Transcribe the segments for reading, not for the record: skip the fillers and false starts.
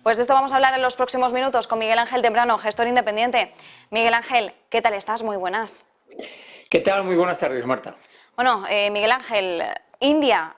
Pues de esto vamos a hablar en los próximos minutos con Miguel Ángel Temprano, gestor independiente. Miguel Ángel, ¿qué tal estás? Muy buenas. ¿Qué tal? Muy buenas tardes, Marta. Bueno, Miguel Ángel, India.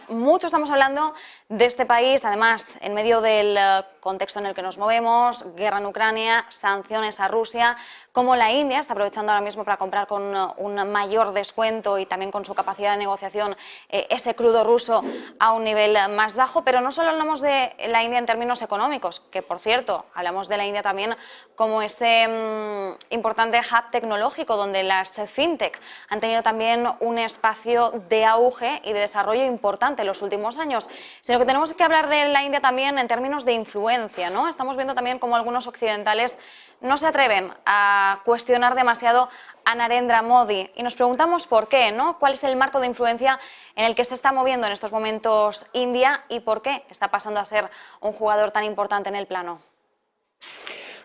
Mucho estamos hablando de este país, además, en medio del contexto en el que nos movemos, guerra en Ucrania, sanciones a Rusia, como la India está aprovechando ahora mismo para comprar con un mayor descuento y también con su capacidad de negociación ese crudo ruso a un nivel más bajo. Pero no solo hablamos de la India en términos económicos, que por cierto, hablamos de la India también como ese importante hub tecnológico donde las fintech han tenido también un espacio de auge y de desarrollo importante en los últimos años, sino que tenemos que hablar de la India también en términos de influencia, ¿no? Estamos viendo también cómo algunos occidentales no se atreven a cuestionar demasiado a Narendra Modi y nos preguntamos por qué, ¿no? ¿Cuál es el marco de influencia en el que se está moviendo en estos momentos India y por qué está pasando a ser un jugador tan importante en el plano?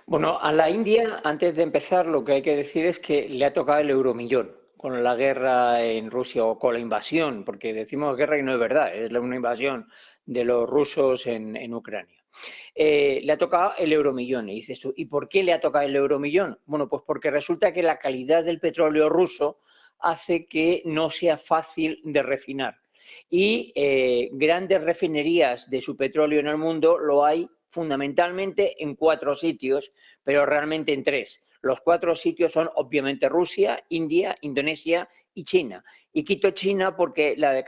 Bueno, a la India, antes de empezar, lo que hay que decir es que le ha tocado el euromillón con la guerra en Rusia o con la invasión, porque decimos guerra y no es verdad, es una invasión de los rusos en Ucrania. Le ha tocado el euromillón, y dices tú, ¿y por qué le ha tocado el euromillón? Bueno, pues porque resulta que la calidad del petróleo ruso hace que no sea fácil de refinar. Y grandes refinerías de su petróleo en el mundo lo hay fundamentalmente en 4 sitios, pero realmente en 3. Los 4 sitios son obviamente Rusia, India, Indonesia y China. Y quito China porque la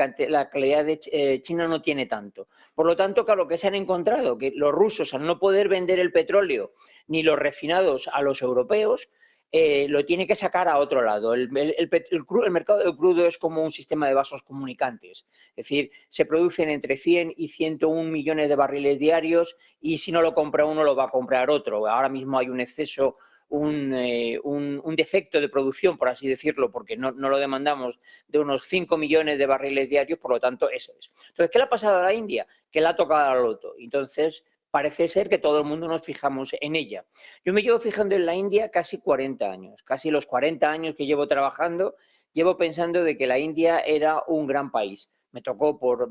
calidad de China no tiene tanto. Por lo tanto, claro, que se han encontrado que los rusos, al no poder vender el petróleo ni los refinados a los europeos, lo tiene que sacar a otro lado. El mercado del crudo es como un sistema de vasos comunicantes. Es decir, se producen entre 100 y 101 millones de barriles diarios y si no lo compra uno, lo va a comprar otro. Ahora mismo hay un exceso, un defecto de producción, por así decirlo, porque no lo demandamos, de unos 5 millones de barriles diarios, por lo tanto, eso es. Entonces, ¿qué le ha pasado a la India? Que le ha tocado al loto. Entonces, parece ser que todo el mundo nos fijamos en ella. Yo me llevo fijando en la India casi 40 años, casi los 40 años que llevo trabajando, llevo pensando de que la India era un gran país. Me tocó por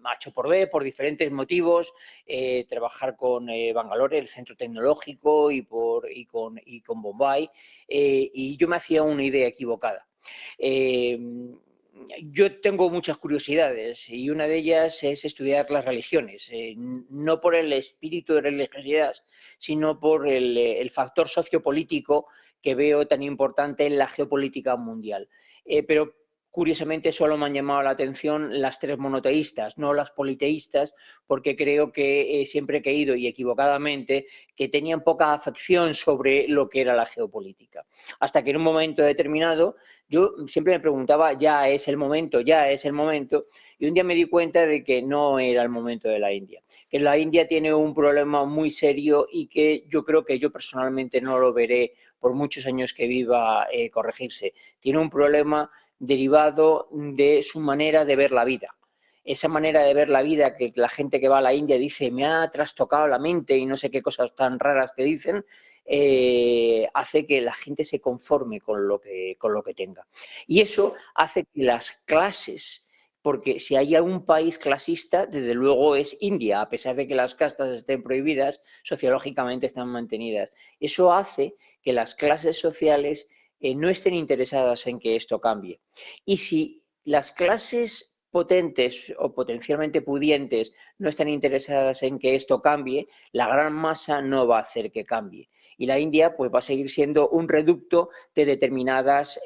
H por B, por diferentes motivos, trabajar con Bangalore, el centro tecnológico, y con Bombay, y yo me hacía una idea equivocada. Yo tengo muchas curiosidades y una de ellas es estudiar las religiones, no por el espíritu de religiosidad, sino por el factor sociopolítico que veo tan importante en la geopolítica mundial. Pero curiosamente solo me han llamado la atención las 3 monoteístas, no las politeístas, porque creo que siempre he creído, y equivocadamente, que tenían poca afección sobre lo que era la geopolítica. Hasta que en un momento determinado yo siempre me preguntaba, ya es el momento, y un día me di cuenta de que no era el momento de la India, que la India tiene un problema muy serio y que yo creo que yo personalmente no lo veré por muchos años que viva corregirse. Tiene un problema derivado de su manera de ver la vida. Esa manera de ver la vida que la gente que va a la India dice me ha trastocado la mente y no sé qué cosas tan raras que dicen, hace que la gente se conforme con lo que tenga. Y eso hace que las clases, porque si hay algún país clasista, desde luego es India, a pesar de que las castas estén prohibidas, sociológicamente están mantenidas. Eso hace que las clases sociales no estén interesadas en que esto cambie. Y si las clases potentes o potencialmente pudientes no están interesadas en que esto cambie, la gran masa no va a hacer que cambie. Y la India pues va a seguir siendo un reducto de determinadas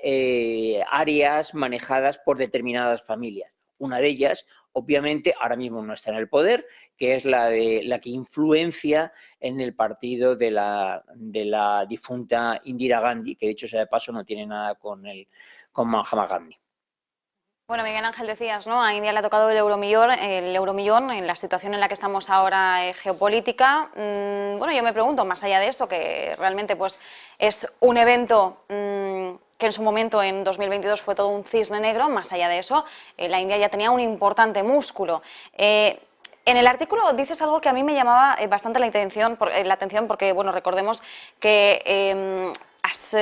áreas manejadas por determinadas familias. Una de ellas, obviamente, ahora mismo no está en el poder, que es la que influencia en el partido de la difunta Indira Gandhi, que de hecho, sea de paso, no tiene nada con Mahatma Gandhi. Bueno, Miguel Ángel, decías, ¿no? A India le ha tocado el euromillón en la situación en la que estamos ahora geopolítica. Bueno, yo me pregunto, más allá de esto, que realmente pues, es un evento que en su momento, en 2022, fue todo un cisne negro, más allá de eso, la India ya tenía un importante músculo. En el artículo dices algo que a mí me llamaba bastante la atención porque, bueno, recordemos que has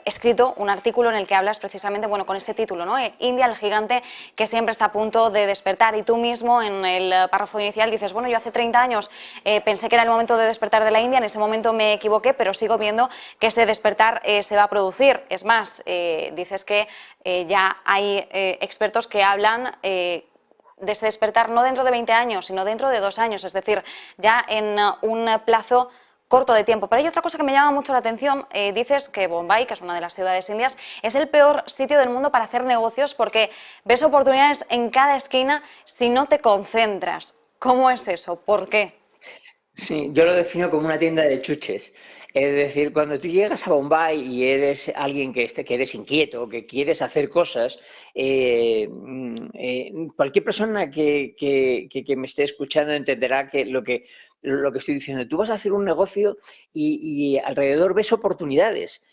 escrito un artículo en el que hablas precisamente, bueno, con ese título, ¿no? India, el gigante que siempre está a punto de despertar. Y tú mismo en el párrafo inicial dices, bueno, yo hace 30 años pensé que era el momento de despertar de la India, en ese momento me equivoqué, pero sigo viendo que ese despertar se va a producir. Es más, dices que ya hay expertos que hablan de ese despertar no dentro de 20 años, sino dentro de 2 años, es decir, ya en un plazo corto de tiempo. Pero hay otra cosa que me llama mucho la atención. Dices que Bombay, que es una de las ciudades indias, es el peor sitio del mundo para hacer negocios porque ves oportunidades en cada esquina si no te concentras. ¿Cómo es eso? ¿Por qué? Sí, yo lo defino como una tienda de chuches. Es decir, cuando tú llegas a Bombay y eres alguien que eres inquieto, que quieres hacer cosas, cualquier persona que me esté escuchando entenderá que lo que estoy diciendo. Tú vas a hacer un negocio y alrededor ves oportunidades.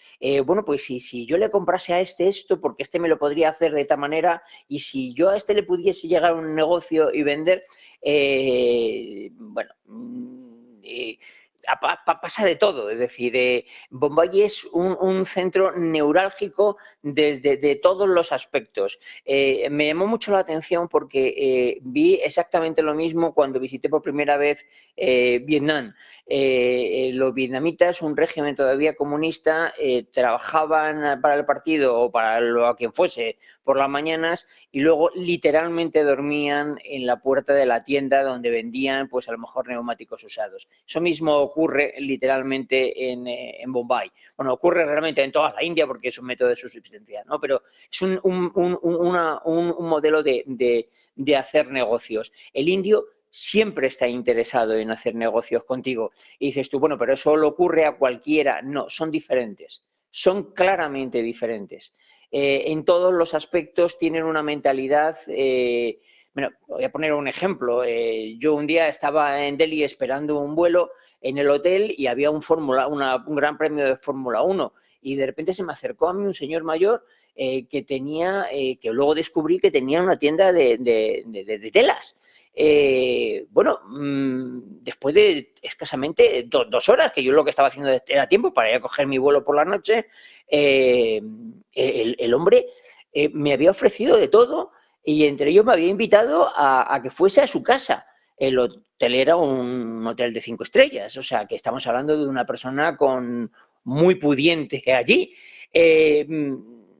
Bueno, pues si yo le comprase a este esto, porque este me lo podría hacer de esta manera, y si yo a este le pudiese llegar a un negocio y vender, bueno, pasa de todo. Es decir, Bombay es un centro neurálgico de todos los aspectos. Me llamó mucho la atención porque vi exactamente lo mismo cuando visité por primera vez Vietnam. Los vietnamitas, un régimen todavía comunista, trabajaban para el partido o para lo a quien fuese por las mañanas y luego literalmente dormían en la puerta de la tienda donde vendían, pues a lo mejor neumáticos usados. Eso mismo ocurre literalmente en Bombay. Bueno, ocurre realmente en toda la India porque es un método de subsistencia, ¿no? Pero es un modelo de hacer negocios. El indio siempre está interesado en hacer negocios contigo. Y dices tú, bueno, pero eso le ocurre a cualquiera. No, son diferentes. Son claramente diferentes. En todos los aspectos tienen una mentalidad. Bueno, voy a poner un ejemplo. Yo un día estaba en Delhi esperando un vuelo en el hotel y había un gran premio de Fórmula 1 y de repente se me acercó a mí un señor mayor que luego descubrí que tenía una tienda de telas. Bueno, después de escasamente 2 horas, que yo lo que estaba haciendo era tiempo para ir a coger mi vuelo por la noche, el hombre me había ofrecido de todo y entre ellos me había invitado a que fuese a su casa. El hotel era un hotel de 5 estrellas, o sea que estamos hablando de una persona muy pudiente allí.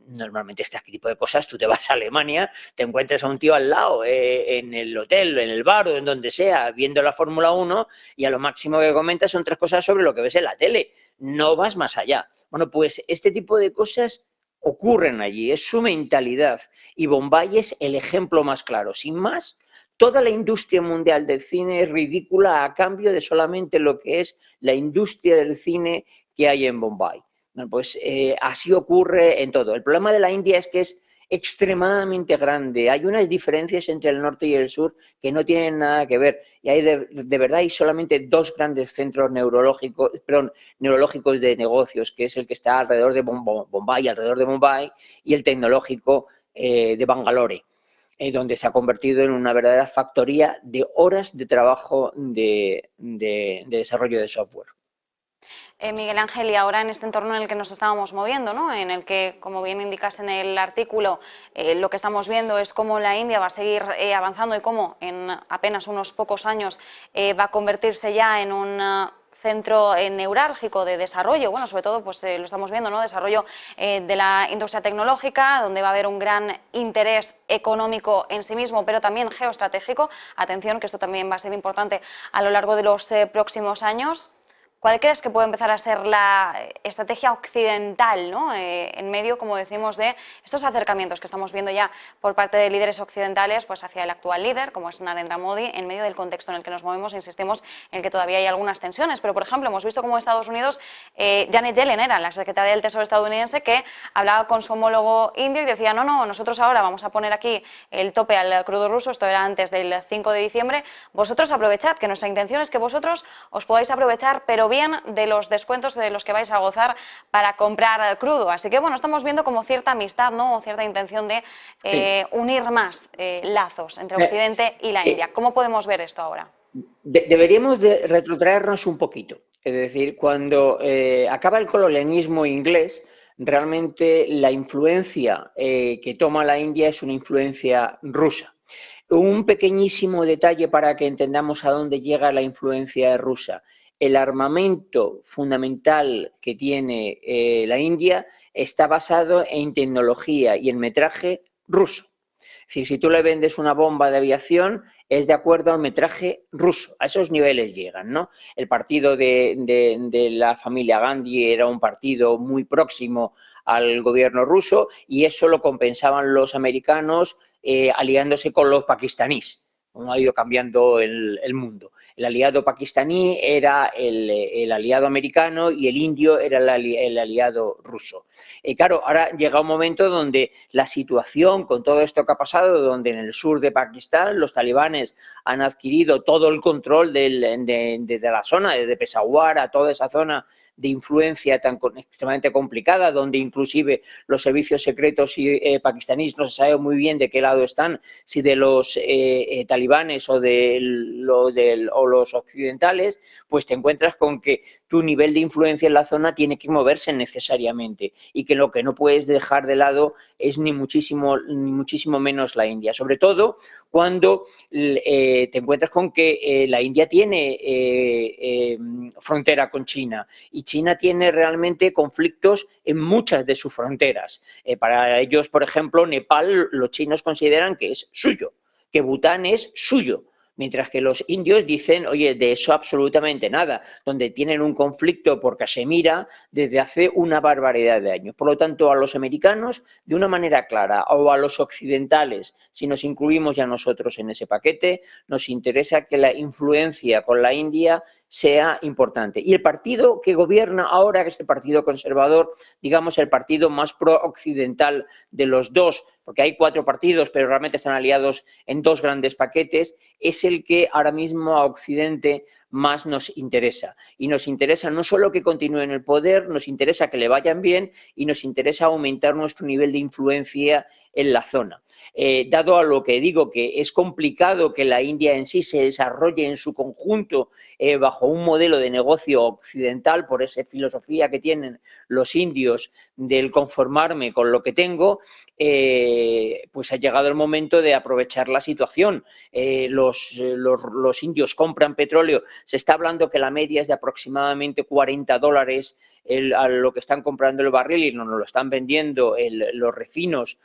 Normalmente este tipo de cosas, tú te vas a Alemania, te encuentras a un tío al lado en el hotel, en el bar o en donde sea, viendo la Fórmula 1 y a lo máximo que comentas son 3 cosas sobre lo que ves en la tele. No vas más allá. Bueno, pues este tipo de cosas ocurren allí, es su mentalidad. Y Bombay es el ejemplo más claro. Sin más, toda la industria mundial del cine es ridícula a cambio de solamente lo que es la industria del cine que hay en Bombay. Bueno, pues así ocurre en todo. El problema de la India es que es extremadamente grande. Hay unas diferencias entre el norte y el sur que no tienen nada que ver. Y hay de verdad hay solamente 2 grandes centros neurológicos de negocios, que es el que está alrededor de Bombay, y el tecnológico de Bangalore, donde se ha convertido en una verdadera factoría de horas de trabajo de desarrollo de software. Miguel Ángel, y ahora en este entorno en el que nos estábamos moviendo, ¿no? En el que, como bien indicas en el artículo, lo que estamos viendo es cómo la India va a seguir avanzando y cómo en apenas unos pocos años va a convertirse ya en un centro neurálgico de desarrollo, bueno, sobre todo pues lo estamos viendo, ¿no? Desarrollo de la industria tecnológica, donde va a haber un gran interés económico en sí mismo, pero también geoestratégico. Atención, que esto también va a ser importante a lo largo de los próximos años. ¿Cuál crees que puede empezar a ser la estrategia occidental, ¿no? En medio, como decimos, de estos acercamientos que estamos viendo ya por parte de líderes occidentales pues hacia el actual líder, como es Narendra Modi, en medio del contexto en el que nos movemos, insistimos en el que todavía hay algunas tensiones, pero por ejemplo hemos visto cómo Estados Unidos, Janet Yellen era la secretaria del Tesoro estadounidense que hablaba con su homólogo indio y decía no, nosotros ahora vamos a poner aquí el tope al crudo ruso, esto era antes del 5 de diciembre, vosotros aprovechad, que nuestra intención es que vosotros os podáis aprovechar, pero bien de los descuentos de los que vais a gozar para comprar crudo. Así que bueno, estamos viendo como cierta amistad, ¿no? O cierta intención de unir más lazos entre Occidente y la India. ¿Cómo podemos ver esto ahora? Deberíamos de retrotraernos un poquito. Es decir, cuando acaba el colonialismo inglés, realmente la influencia que toma la India es una influencia rusa. Un pequeñísimo detalle para que entendamos a dónde llega la influencia rusa. El armamento fundamental que tiene la India está basado en tecnología y en metraje ruso. Es decir, si tú le vendes una bomba de aviación, es de acuerdo al metraje ruso. A esos niveles llegan, ¿no? El partido de la familia Gandhi era un partido muy próximo al gobierno ruso y eso lo compensaban los americanos aliándose con los pakistaníes. Como ha ido cambiando el mundo. El aliado pakistaní era el aliado americano y el indio era el aliado ruso. Claro, ahora llega un momento donde la situación, con todo esto que ha pasado, donde en el sur de Pakistán los talibanes han adquirido todo el control de la zona, desde Peshawar a toda esa zona de influencia tan extremadamente complicada, donde inclusive los servicios secretos pakistaníes no se sabe muy bien de qué lado están, si de los talibanes o los occidentales, pues te encuentras con que tu nivel de influencia en la zona tiene que moverse necesariamente y que lo que no puedes dejar de lado es ni muchísimo menos la India, sobre todo cuando te encuentras con que la India tiene frontera con China y China tiene realmente conflictos en muchas de sus fronteras. Para ellos, por ejemplo, Nepal, los chinos consideran que es suyo, que Bután es suyo, mientras que los indios dicen, oye, de eso absolutamente nada, donde tienen un conflicto por Cachemira desde hace una barbaridad de años. Por lo tanto, a los americanos, de una manera clara, o a los occidentales, si nos incluimos ya nosotros en ese paquete, nos interesa que la influencia con la India sea importante. Y el partido que gobierna ahora, que es el Partido Conservador, digamos el partido más pro-occidental de los dos, porque hay 4 partidos, pero realmente están aliados en 2 grandes paquetes, es el que ahora mismo a Occidente más nos interesa. Y nos interesa no solo que continúe en el poder, nos interesa que le vayan bien y nos interesa aumentar nuestro nivel de influencia en la zona. Dado a lo que digo, que es complicado que la India en sí se desarrolle en su conjunto bajo un modelo de negocio occidental, por esa filosofía que tienen los indios del conformarme con lo que tengo, pues ha llegado el momento de aprovechar la situación. Los indios compran petróleo, se está hablando que la media es de aproximadamente $40 a lo que están comprando el barril y nos lo están vendiendo los refinos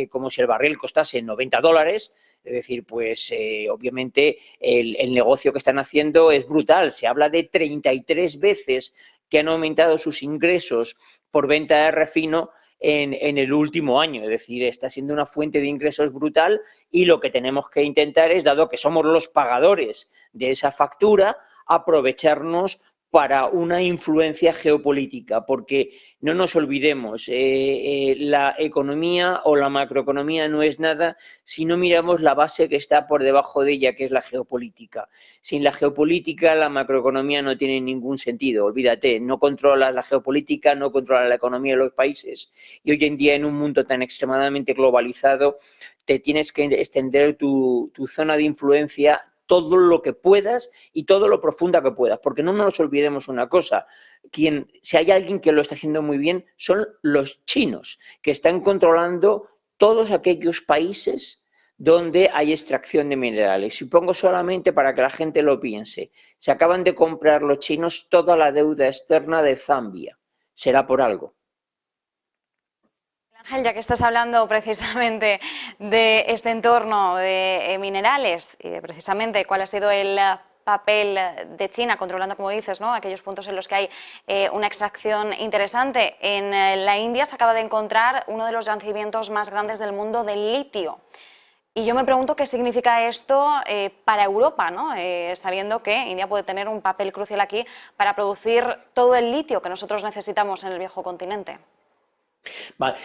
como si el barril costase $90. Es decir, pues obviamente el negocio que están haciendo es brutal. Se habla de 33 veces que han aumentado sus ingresos por venta de refino en el último año. Es decir, está siendo una fuente de ingresos brutal y lo que tenemos que intentar es, dado que somos los pagadores de esa factura, aprovecharnos para una influencia geopolítica, porque no nos olvidemos, la economía o la macroeconomía no es nada si no miramos la base que está por debajo de ella, que es la geopolítica. Sin la geopolítica, la macroeconomía no tiene ningún sentido, olvídate, no controlas la geopolítica, no controlas la economía de los países, y hoy en día en un mundo tan extremadamente globalizado, te tienes que extender tu zona de influencia todo lo que puedas y todo lo profunda que puedas, porque no nos olvidemos una cosa, si hay alguien que lo está haciendo muy bien son los chinos, que están controlando todos aquellos países donde hay extracción de minerales. Y pongo solamente para que la gente lo piense, se acaban de comprar los chinos toda la deuda externa de Zambia, será por algo. Ángel, ya que estás hablando precisamente de este entorno de minerales y de precisamente cuál ha sido el papel de China controlando, como dices, ¿no?, aquellos puntos en los que hay una extracción interesante. En la India se acaba de encontrar uno de los yacimientos más grandes del mundo de litio. Y yo me pregunto qué significa esto para Europa, ¿no? Sabiendo que India puede tener un papel crucial aquí para producir todo el litio que nosotros necesitamos en el viejo continente. Vale.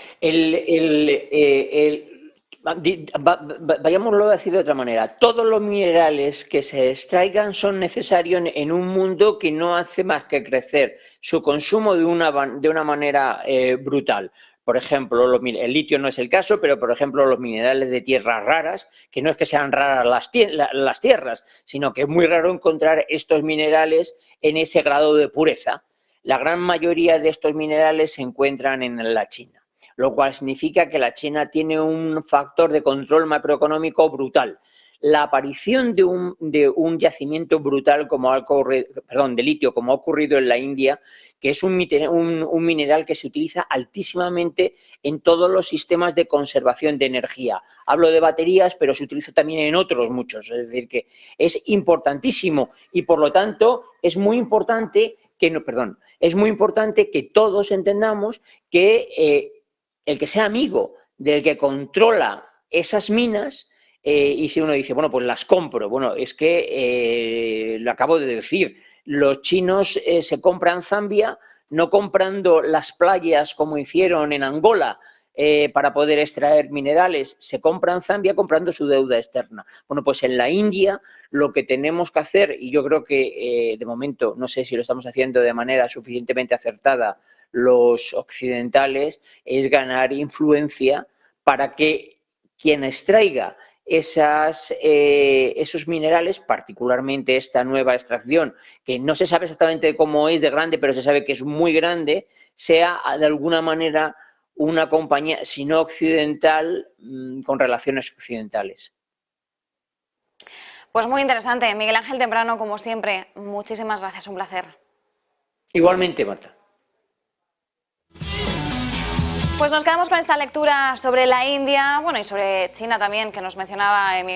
Vayámoslo a decir de otra manera. Todos los minerales que se extraigan son necesarios en un mundo que no hace más que crecer su consumo de una manera brutal. Por ejemplo, el litio no es el caso, pero por ejemplo los minerales de tierras raras, que no es que sean raras las tierras, sino que es muy raro encontrar estos minerales en ese grado de pureza. La gran mayoría de estos minerales se encuentran en la China, lo cual significa que la China tiene un factor de control macroeconómico brutal. La aparición de un yacimiento brutal de litio, como ha ocurrido en la India, que es un mineral que se utiliza altísimamente en todos los sistemas de conservación de energía. Hablo de baterías, pero se utiliza también en otros muchos, es decir, que es importantísimo y por lo tanto es muy importante que todos entendamos que el que sea amigo del que controla esas minas, y si uno dice, bueno, pues las compro, bueno, es que lo acabo de decir, los chinos se compran Zambia no comprando las playas como hicieron en Angola para poder extraer minerales, se compran Zambia comprando su deuda externa. Bueno, pues en la India lo que tenemos que hacer, y yo creo que de momento no sé si lo estamos haciendo de manera suficientemente acertada los occidentales, es ganar influencia para que quien extraiga esos minerales, particularmente esta nueva extracción, que no se sabe exactamente cómo es de grande, pero se sabe que es muy grande, sea de alguna manera una compañía, si no occidental, con relaciones occidentales. Pues muy interesante. Miguel Ángel Temprano, como siempre, muchísimas gracias, un placer. Igualmente, Marta. Pues nos quedamos con esta lectura sobre la India, bueno, y sobre China también, que nos mencionaba Miguel.